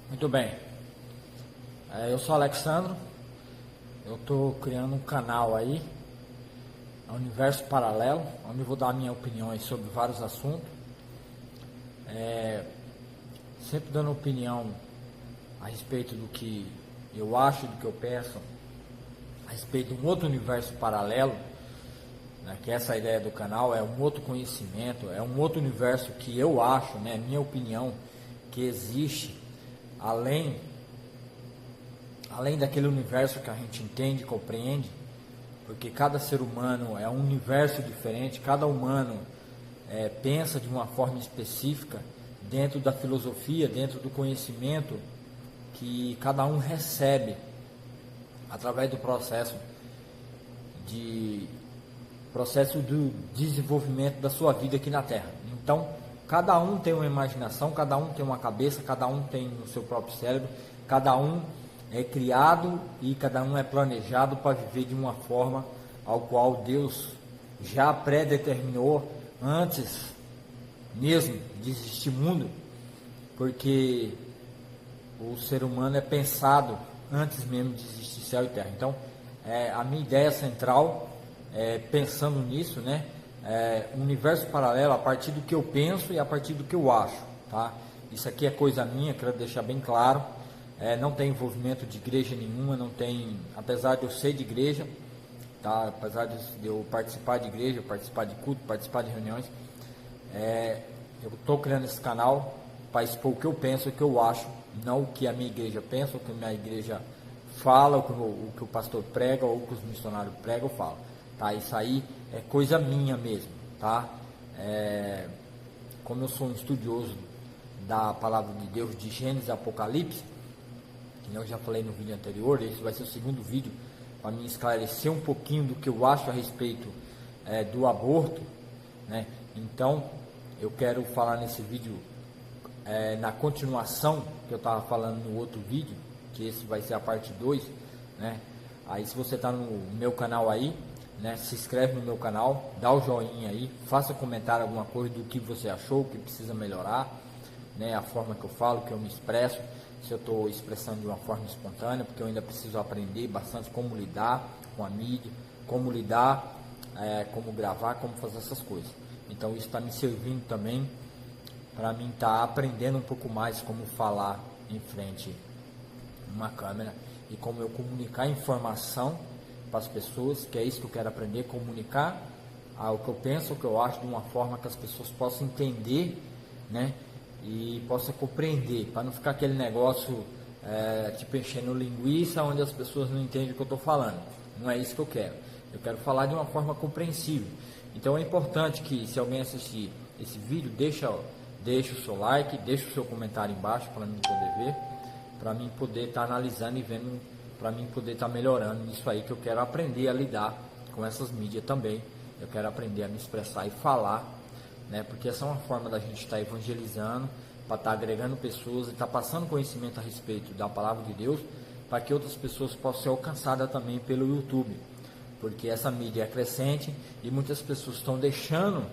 Muito bem, eu sou Alexandro, eu estou criando um canal aí, Universo Paralelo, onde eu vou dar minha opinião aí sobre vários assuntos, sempre dando opinião a respeito do que eu acho, do que eu penso, a respeito de um outro universo paralelo, né, que essa ideia do canal é um outro conhecimento, é um outro universo que eu acho, né, minha opinião, que existe além daquele universo que a gente entende, compreende, porque cada ser humano é um universo diferente, cada humano pensa de uma forma específica dentro da filosofia, dentro do conhecimento que cada um recebe através do processo do desenvolvimento da sua vida aqui na Terra. Então, cada um tem uma imaginação, cada um tem uma cabeça, cada um tem o seu próprio cérebro, cada um é criado e cada um é planejado para viver de uma forma ao qual Deus já predeterminou antes mesmo de existir mundo, porque o ser humano é pensado antes mesmo de existir céu e terra. Então, a minha ideia central, pensando nisso, né, um universo paralelo a partir do que eu penso e a partir do que eu acho, tá? Isso aqui é coisa minha, quero deixar bem claro. Não tem envolvimento de igreja nenhuma, não tem, apesar de eu ser de igreja, tá? Apesar de eu participar de igreja, participar de culto, participar de reuniões, eu estou criando esse canal para expor o que eu penso, o que eu acho, não o que a minha igreja pensa, o que a minha igreja fala, o que o pastor prega, ou o que os missionários pregam ou falam, tá? Isso aí é coisa minha mesmo, tá? Como eu sou um estudioso da palavra de Deus, de Gênesis e Apocalipse, que eu já falei no vídeo anterior, esse vai ser o segundo vídeo para me esclarecer um pouquinho do que eu acho a respeito do aborto, né? Então, eu quero falar nesse vídeo na continuação que eu estava falando no outro vídeo, que esse vai ser a parte 2, né? Aí, se você está no meu canal aí, né, se inscreve no meu canal, dá o joinha aí, faça comentário alguma coisa do que você achou, o que precisa melhorar, né, a forma que eu falo, que eu me expresso, se eu estou expressando de uma forma espontânea, porque eu ainda preciso aprender bastante como lidar com a mídia, como lidar, como gravar, como fazer essas coisas. Então isso está me servindo também para mim estar aprendendo um pouco mais como falar em frente a uma câmera e como eu comunicar informação para as pessoas, que é isso que eu quero aprender, comunicar o que eu penso, o que eu acho de uma forma que as pessoas possam entender, né? E possa compreender, para não ficar aquele negócio tipo enchendo linguiça, onde as pessoas não entendem o que eu estou falando. Não é isso que eu quero. Eu quero falar de uma forma compreensível. Então é importante que, se alguém assistir esse vídeo, deixa o seu like, deixa o seu comentário embaixo para mim poder ver, para mim poder estar analisando e vendo, para mim poder estar melhorando nisso aí, que eu quero aprender a lidar com essas mídias também. Eu quero aprender a me expressar e falar, né? Porque essa é uma forma da gente estar evangelizando, para estar agregando pessoas e estar passando conhecimento a respeito da palavra de Deus, para que outras pessoas possam ser alcançadas também pelo YouTube, porque essa mídia é crescente e muitas pessoas estão deixando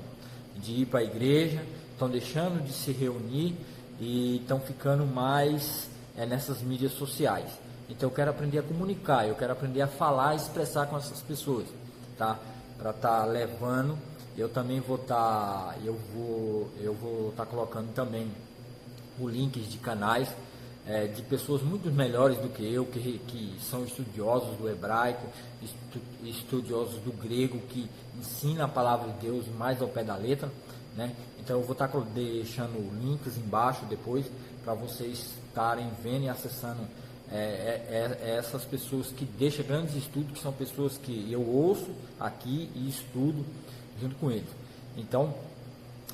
de ir para a igreja, estão deixando de se reunir e estão ficando mais nessas mídias sociais. Então eu quero aprender a comunicar, eu quero aprender a falar e expressar com essas pessoas, tá? Para estar levando. Eu também vou estar, colocando também o links de canais de pessoas muito melhores do que eu, que são estudiosos do hebraico, estudiosos do grego, que ensina a palavra de Deus mais ao pé da letra, né? Então eu vou estar deixando links embaixo depois para vocês estarem vendo e acessando essas pessoas que deixam grandes estudos, que são pessoas que eu ouço aqui e estudo junto com eles. Então,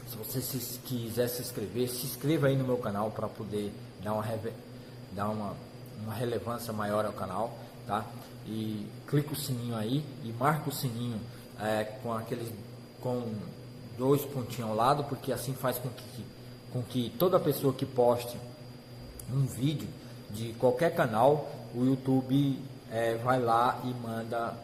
se você quiser se inscrever, se inscreva aí no meu canal para poder dar uma relevância maior ao canal, tá? E clica o sininho aí e marca o sininho com 2 pontinhos ao lado, porque assim faz com que toda pessoa que poste um vídeo de qualquer canal, o YouTube vai lá e manda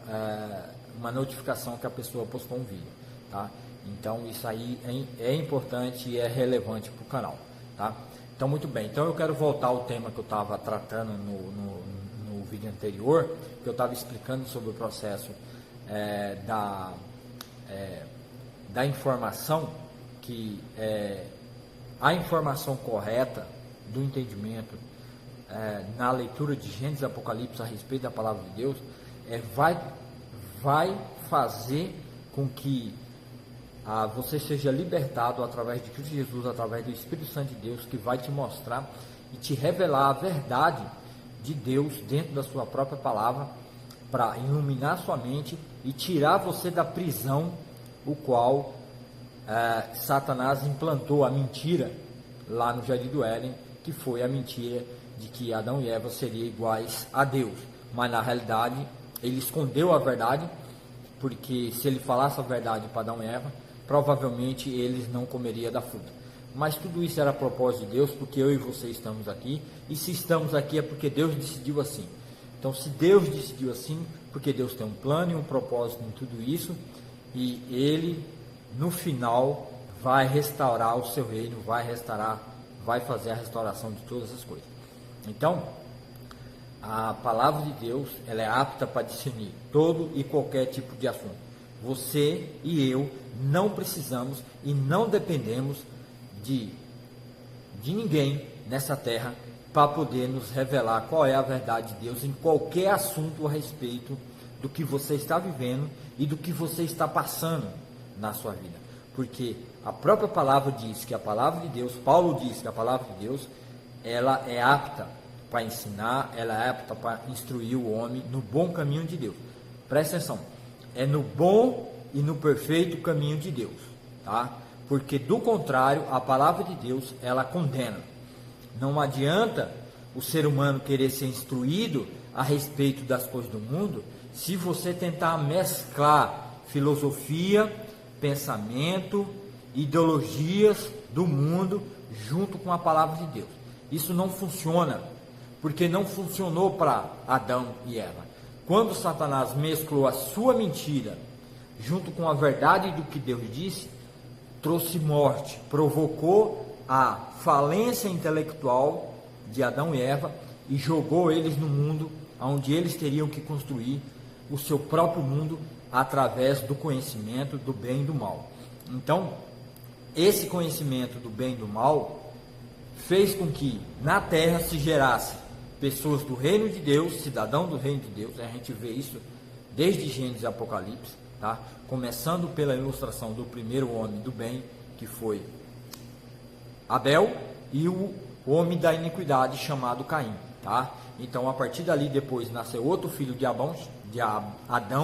uma notificação que a pessoa postou um vídeo, tá? Então isso aí é importante e é relevante para o canal. tá? Então, muito bem. Então, eu quero voltar ao tema que eu estava tratando no vídeo anterior, que eu estava explicando sobre o processo da informação, que a informação correta do entendimento na leitura de Gênesis e Apocalipse a respeito da palavra de Deus vai fazer com que você seja libertado através de Cristo Jesus, através do Espírito Santo de Deus, que vai te mostrar e te revelar a verdade de Deus dentro da sua própria palavra, para iluminar sua mente e tirar você da prisão, o qual Satanás implantou a mentira lá no Jardim do Éden, que foi a mentira de que Adão e Eva seriam iguais a Deus. Mas na realidade ele escondeu a verdade, porque se ele falasse a verdade para Adão e Eva, provavelmente eles não comeriam da fruta. Mas tudo isso era propósito de Deus, porque eu e você estamos aqui, e se estamos aqui é porque Deus decidiu assim. Então, se Deus decidiu assim, porque Deus tem um plano e um propósito em tudo isso, e Ele, no final, vai restaurar o seu reino, vai fazer a restauração de todas as coisas. Então, a palavra de Deus, ela é apta para discernir todo e qualquer tipo de assunto. Você e eu não precisamos e não dependemos de ninguém nessa terra para poder nos revelar qual é a verdade de Deus em qualquer assunto a respeito do que você está vivendo e do que você está passando na sua vida. Porque a própria palavra diz que a palavra de Deus, Paulo diz que a palavra de Deus, ela é apta para ensinar, ela é apta para instruir o homem no bom caminho de Deus. Presta atenção, é no bom e no perfeito caminho de Deus, tá? Porque do contrário, a palavra de Deus, ela condena. Não adianta o ser humano querer ser instruído a respeito das coisas do mundo, se você tentar mesclar filosofia, pensamento, ideologias do mundo junto com a palavra de Deus. Isso não funciona, porque não funcionou para Adão e Eva. Quando Satanás mesclou a sua mentira junto com a verdade do que Deus disse, trouxe morte, provocou a falência intelectual de Adão e Eva e jogou eles no mundo onde eles teriam que construir o seu próprio mundo através do conhecimento do bem e do mal. Então, esse conhecimento do bem e do mal fez com que na terra se gerasse pessoas do reino de Deus, cidadão do reino de Deus. A gente vê isso desde Gênesis e Apocalipse, tá? Começando pela ilustração do primeiro homem do bem, que foi Abel, e o homem da iniquidade chamado Caim, tá? Então, a partir dali, depois nasceu outro filho de Adão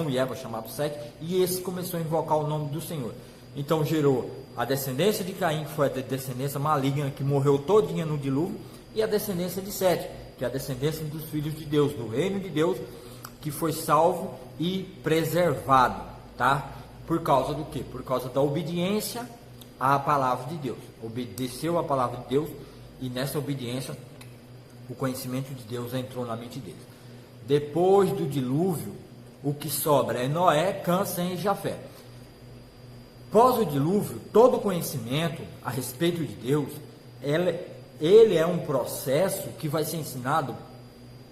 e Eva, chamado Sete, e esse começou a invocar o nome do Senhor. Então, gerou a descendência de Caim, que foi a descendência maligna, que morreu todinha no dilúvio, e a descendência de Sete, que é a descendência dos filhos de Deus, do reino de Deus, que foi salvo e preservado, tá? Por causa do quê? Por causa da obediência à palavra de Deus. Obedeceu a palavra de Deus, e nessa obediência o conhecimento de Deus entrou na mente deles. Depois do dilúvio, o que sobra é Noé, Cã, Sem e Jafé. Após o dilúvio, todo conhecimento a respeito de Deus, ele é um processo que vai ser ensinado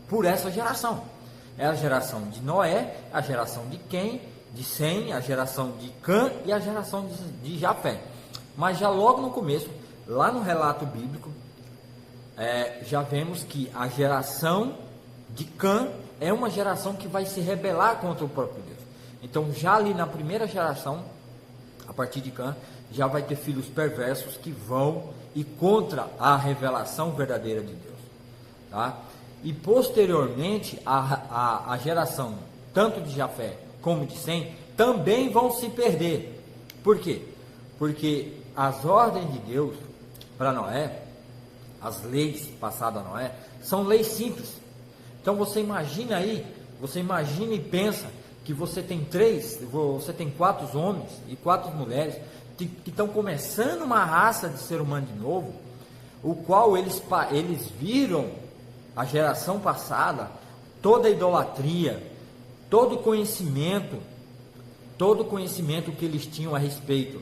por essa geração. É a geração de Noé, a geração de Quem, de Sem, a geração de Cã e a geração de Jafé. Mas já logo no começo, lá no relato bíblico, já vemos que a geração de Cã é uma geração que vai se rebelar contra o próprio Deus. Então, já ali na primeira geração, a partir de Cã, já vai ter filhos perversos que vão ir contra a revelação verdadeira de Deus, tá? E posteriormente, a geração tanto de Jafé como de Sem também vão se perder. Por quê? Porque as ordens de Deus para Noé, as leis passadas a Noé, são leis simples. Então você imagina e pensa que você tem 4 homens e 4 mulheres que estão começando uma raça de ser humano de novo, o qual eles viram a geração passada, toda a idolatria, todo o conhecimento que eles tinham a respeito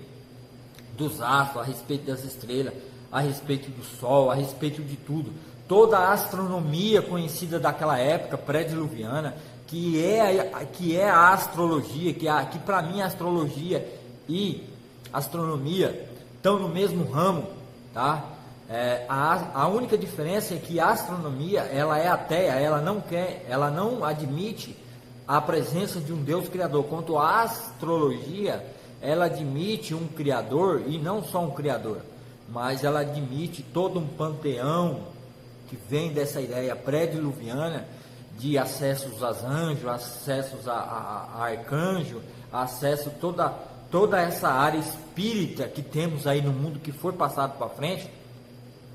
dos astros, a respeito das estrelas, a respeito do Sol, a respeito de tudo. Toda a astronomia conhecida daquela época pré-diluviana, que é a astrologia, que para mim a astrologia e astronomia estão no mesmo ramo, tá? A única diferença é que a astronomia, ela é ateia, ela não admite a presença de um Deus criador, quanto a astrologia, ela admite um criador, e não só um criador, mas ela admite todo um panteão que vem dessa ideia pré-diluviana de acessos a anjos, acessos a arcanjo, acesso toda essa área espírita que temos aí no mundo, que foi passado para frente,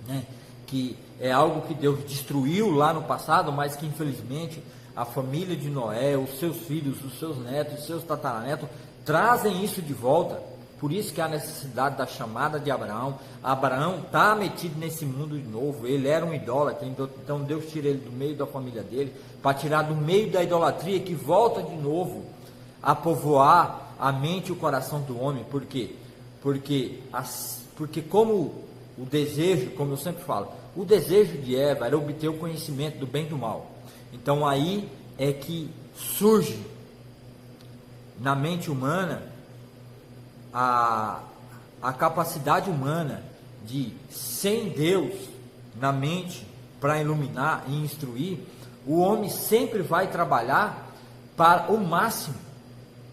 né? Que é algo que Deus destruiu lá no passado, mas que infelizmente a família de Noé, os seus filhos, os seus netos, os seus tataranetos trazem isso de volta. Por isso que há necessidade da chamada de Abraão. Abraão está metido nesse mundo de novo. Ele era um idólatra, então Deus tira ele do meio da família dele, para tirar do meio da idolatria, que volta de novo a povoar a mente e o coração do homem. Por quê? Porque como o desejo, como eu sempre falo, o desejo de Eva era obter o conhecimento do bem e do mal. Então aí é que surge na mente humana a capacidade humana de, sem Deus na mente para iluminar e instruir, o homem sempre vai trabalhar para o máximo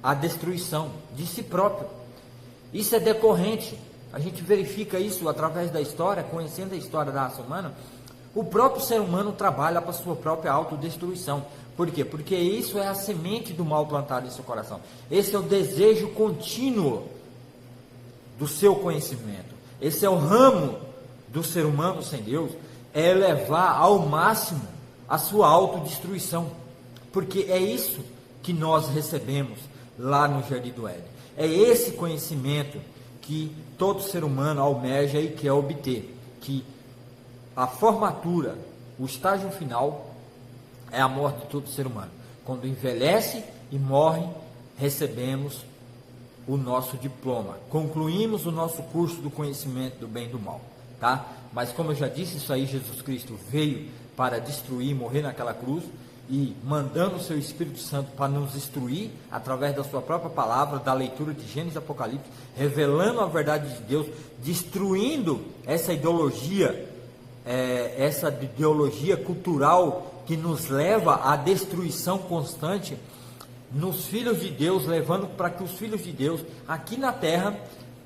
a destruição de si próprio. Isso é decorrente, a gente verifica isso através da história, conhecendo a história da raça humana. O próprio ser humano trabalha para a sua própria autodestruição. Por quê? Porque isso é a semente do mal plantado em seu coração. Esse é o desejo contínuo do seu conhecimento. Esse é o ramo do ser humano sem Deus, é elevar ao máximo a sua autodestruição. Porque é isso que nós recebemos lá no Jardim do Éden. É esse conhecimento que todo ser humano almeja e quer obter. Que a formatura, o estágio final, é a morte de todo ser humano. Quando envelhece e morre, recebemos o nosso diploma, concluímos o nosso curso do conhecimento do bem e do mal, tá? Mas como eu já disse, isso aí, Jesus Cristo veio para destruir, morrer naquela cruz, e mandando o seu Espírito Santo para nos instruir, através da sua própria palavra, da leitura de Gênesis e Apocalipse, revelando a verdade de Deus, destruindo essa ideologia cultural que nos leva à destruição constante nos filhos de Deus, levando para que os filhos de Deus aqui na terra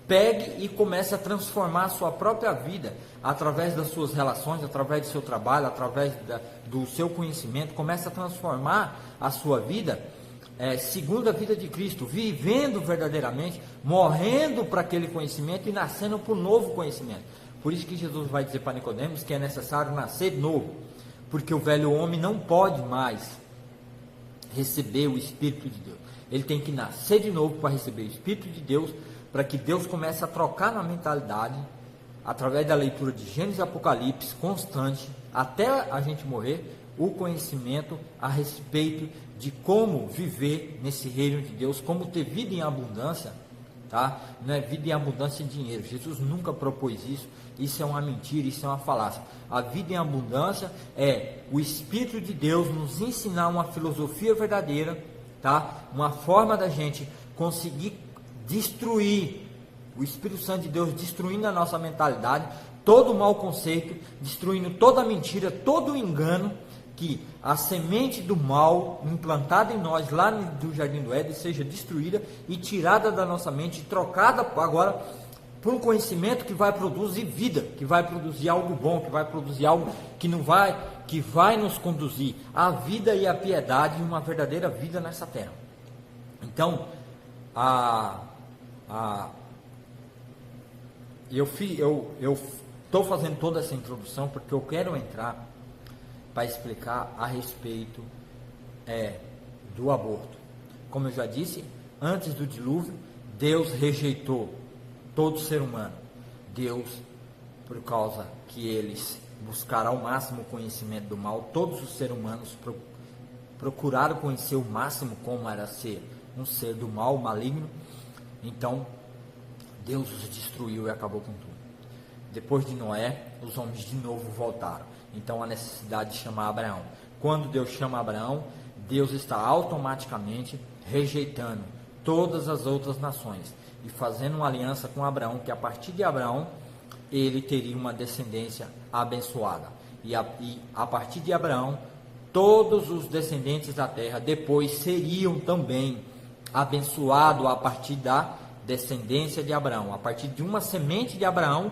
pegue e comece a transformar a sua própria vida através das suas relações, através do seu trabalho, através do seu conhecimento, comece a transformar a sua vida segundo a vida de Cristo, vivendo verdadeiramente, morrendo para aquele conhecimento e nascendo por novo conhecimento. Por isso que Jesus vai dizer para Nicodemos que é necessário nascer de novo, porque o velho homem não pode mais receber o Espírito de Deus. Ele tem que nascer de novo para receber o Espírito de Deus, para que Deus comece a trocar na mentalidade, através da leitura de Gênesis e Apocalipse constante, até a gente morrer, o conhecimento a respeito de como viver nesse reino de Deus, como ter vida em abundância, tá? Não é vida em abundância de dinheiro. Jesus nunca propôs isso. Isso é uma mentira, isso é uma falácia. A vida em abundância é o Espírito de Deus nos ensinar uma filosofia verdadeira, tá? Uma forma da gente conseguir destruir, o Espírito Santo de Deus destruindo a nossa mentalidade, todo o mau conceito, destruindo toda a mentira, todo o engano, que a semente do mal implantada em nós lá do Jardim do Éden seja destruída e tirada da nossa mente, trocada agora por um conhecimento que vai produzir vida, que vai produzir algo bom, que vai produzir algo que vai nos conduzir à vida e à piedade e uma verdadeira vida nessa terra. Então, eu estou fazendo toda essa introdução porque eu quero entrar para explicar a respeito do aborto. Como eu já disse, antes do dilúvio, Deus rejeitou todo ser humano. Deus, por causa que eles buscaram ao máximo o conhecimento do mal, todos os seres humanos procuraram conhecer o máximo como era ser um ser do mal, maligno. Então, Deus os destruiu e acabou com tudo. depois de Noé, os homens de novo voltaram. Então a necessidade de chamar Abraão. Quando Deus chama Abraão, Deus está automaticamente rejeitando todas as outras nações e fazendo uma aliança com Abraão, que a partir de Abraão ele teria uma descendência abençoada. E a partir de Abraão, todos os descendentes da terra depois seriam também abençoados a partir da descendência de Abraão. A partir de uma semente de Abraão,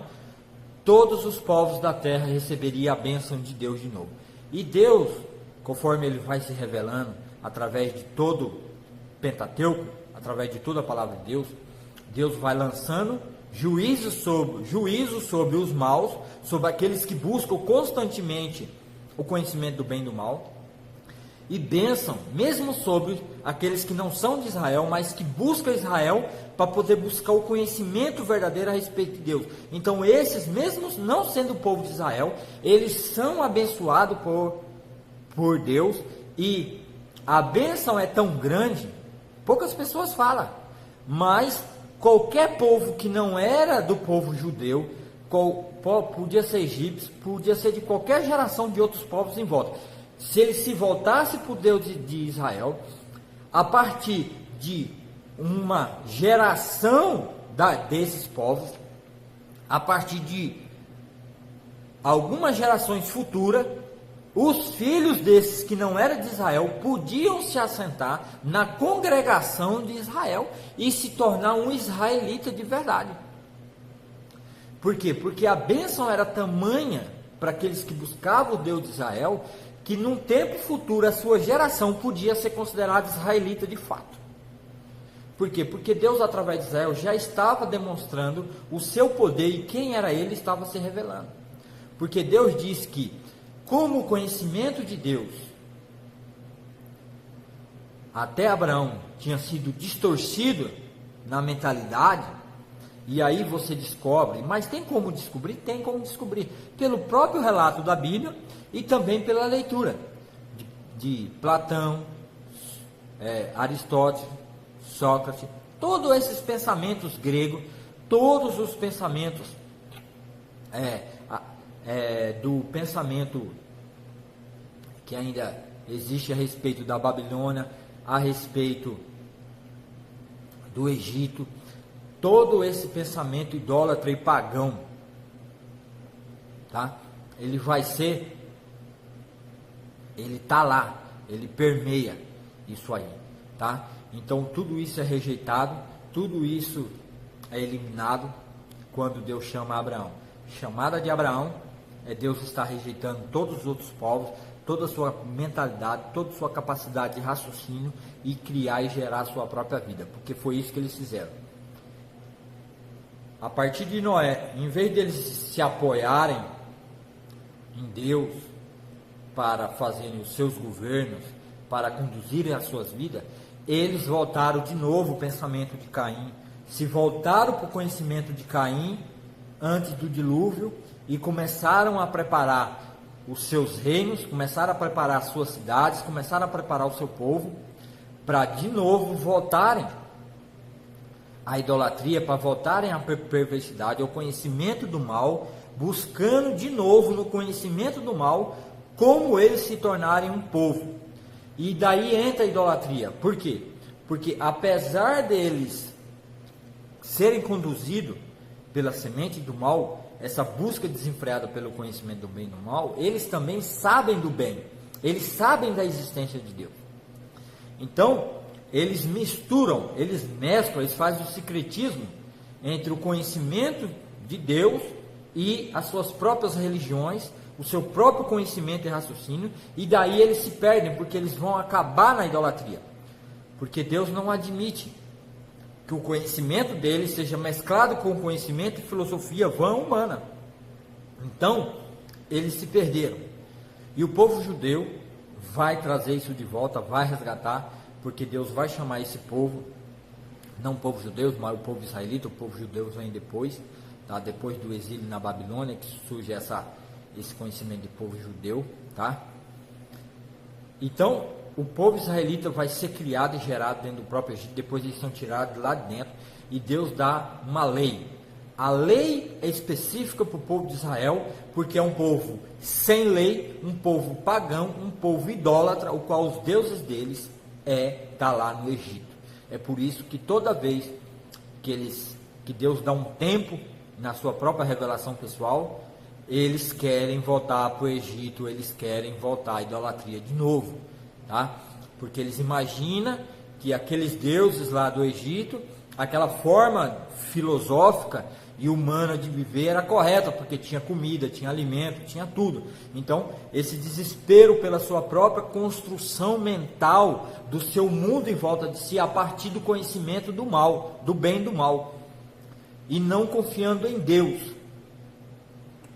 todos os povos da terra receberiam a bênção de Deus de novo. E Deus, conforme ele vai se revelando através de todo o Pentateuco, através de toda a palavra de Deus, Deus vai lançando juízo sobre os maus, sobre aqueles que buscam constantemente o conhecimento do bem e do mal, e bênção mesmo sobre aqueles que não são de Israel, mas que buscam Israel para poder buscar o conhecimento verdadeiro a respeito de Deus. Então esses, mesmo não sendo o povo de Israel, eles são abençoados por Deus, e a bênção é tão grande, poucas pessoas falam, mas qualquer povo que não era do povo judeu, podia ser egípcio, podia ser de qualquer geração de outros povos em volta, se ele se voltasse para o Deus de Israel, a partir de uma geração desses povos, a partir de algumas gerações futuras, os filhos desses que não eram de Israel podiam se assentar na congregação de Israel e se tornar um israelita de verdade. Por quê? Porque a bênção era tamanha para aqueles que buscavam o Deus de Israel, que num tempo futuro a sua geração podia ser considerada israelita de fato. Por quê? Porque Deus, através de Israel, já estava demonstrando o seu poder, e quem era ele estava se revelando. Porque Deus diz que, como o conhecimento de Deus até Abraão tinha sido distorcido na mentalidade, e aí você descobre, mas tem como descobrir? Tem como descobrir pelo próprio relato da Bíblia e também pela leitura de Platão, Aristóteles, Sócrates, todos esses pensamentos gregos, todos os pensamentos do pensamento que ainda existe a respeito da Babilônia, a respeito do Egito, todo esse pensamento idólatra e pagão, tá? Ele está lá, ele permeia isso aí, tá? Então tudo isso é rejeitado, tudo isso é eliminado quando Deus chama Abraão. Chamada de Abraão é Deus está rejeitando todos os outros povos, toda a sua mentalidade, toda a sua capacidade de raciocínio e criar e gerar a sua própria vida, porque foi isso que eles fizeram. A partir de Noé, em vez deles se apoiarem em Deus para fazerem os seus governos, para conduzirem as suas vidas, eles voltaram de novo o pensamento de Caim, se voltaram para o conhecimento de Caim antes do dilúvio e começaram a preparar os seus reinos, começaram a preparar as suas cidades, começaram a preparar o seu povo para de novo voltarem à idolatria, para voltarem à perversidade, ao conhecimento do mal, buscando de novo no conhecimento do mal como eles se tornarem um povo. E daí entra a idolatria. Por quê? Porque apesar deles serem conduzidos pela semente do mal, essa busca desenfreada pelo conhecimento do bem e do mal, eles também sabem do bem, eles sabem da existência de Deus. Então eles misturam, eles mesclam, eles fazem o sincretismo entre o conhecimento de Deus e as suas próprias religiões, o seu próprio conhecimento e raciocínio, e daí eles se perdem, porque eles vão acabar na idolatria, porque Deus não admite que o conhecimento deles seja mesclado com o conhecimento e filosofia vã humana. Então eles se perderam, e o povo judeu vai trazer isso de volta, vai resgatar, porque Deus vai chamar esse povo, não o povo judeu, mas o povo israelita. O povo judeu vem depois, tá? Depois do exílio na Babilônia, que surge esse conhecimento de povo judeu, tá? Então, o povo israelita vai ser criado e gerado dentro do próprio Egito, depois eles são tirados lá de dentro, e Deus dá uma lei. A lei é específica para o povo de Israel, porque é um povo sem lei, um povo pagão, um povo idólatra, o qual os deuses deles está lá no Egito. É por isso que toda vez que Deus dá um tempo na sua própria revelação pessoal, eles querem voltar para o Egito, eles querem voltar à idolatria de novo, tá? Porque eles imaginam que aqueles deuses lá do Egito, aquela forma filosófica e humana de viver era correta, porque tinha comida, tinha alimento, tinha tudo. Então, esse desespero pela sua própria construção mental do seu mundo em volta de si, a partir do conhecimento do mal, do bem e do mal, e não confiando em Deus,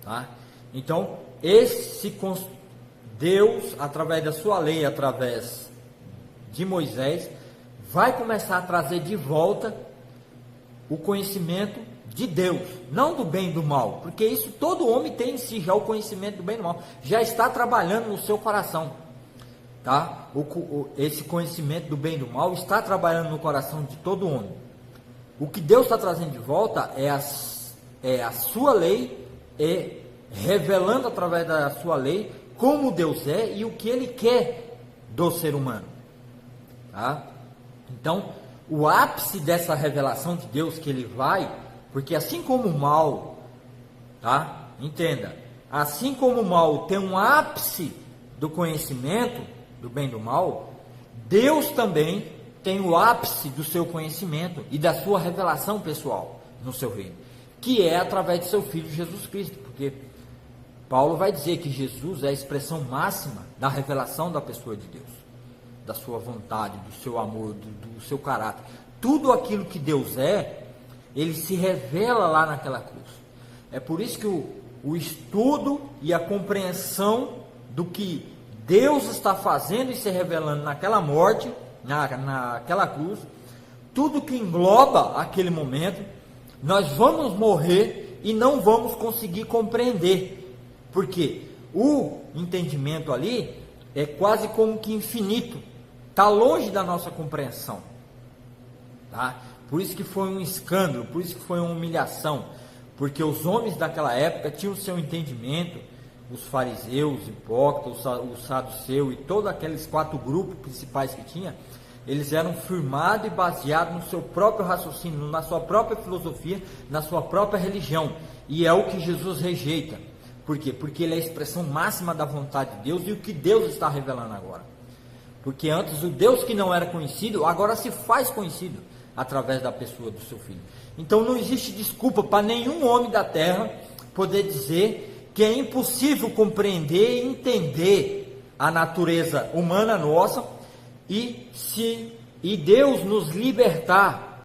tá? Então, Deus, através da sua lei, através de Moisés, vai começar a trazer de volta o conhecimento de Deus, não do bem e do mal, porque isso todo homem tem em si já, o conhecimento do bem e do mal, já está trabalhando no seu coração, tá? Esse conhecimento do bem e do mal está trabalhando no coração de todo homem. O que Deus está trazendo de volta é a sua lei, revelando através da sua lei como Deus é e o que Ele quer do ser humano, tá? Então, o ápice dessa revelação de Deus que Ele vai, porque assim como o mal, tá? Entenda, assim como o mal tem um ápice do conhecimento do bem e do mal, Deus também tem o ápice do seu conhecimento e da sua revelação pessoal no seu reino, que é através de seu Filho Jesus Cristo, porque Paulo vai dizer que Jesus é a expressão máxima da revelação da pessoa de Deus, da sua vontade, do seu amor, do seu caráter. Tudo aquilo que Deus Ele se revela lá naquela cruz. É por isso que o estudo e a compreensão do que Deus está fazendo e se revelando naquela morte, naquela cruz, tudo que engloba aquele momento, nós vamos morrer e não vamos conseguir compreender, porque o entendimento ali é quase como que infinito, está longe da nossa compreensão, tá? Por isso que foi um escândalo, por isso que foi uma humilhação, porque os homens daquela época tinham o seu entendimento, os fariseus, hipócritas, o saduceu e todos aqueles 4 grupos principais que tinha, eles eram firmados e baseados no seu próprio raciocínio, na sua própria filosofia, na sua própria religião, e é o que Jesus rejeita. Por quê? Porque ele é a expressão máxima da vontade de Deus e o que Deus está revelando agora. Porque antes o Deus que não era conhecido, agora se faz conhecido através da pessoa do seu Filho. Então não existe desculpa para nenhum homem da terra poder dizer que é impossível compreender e entender a natureza humana nossa e Deus nos libertar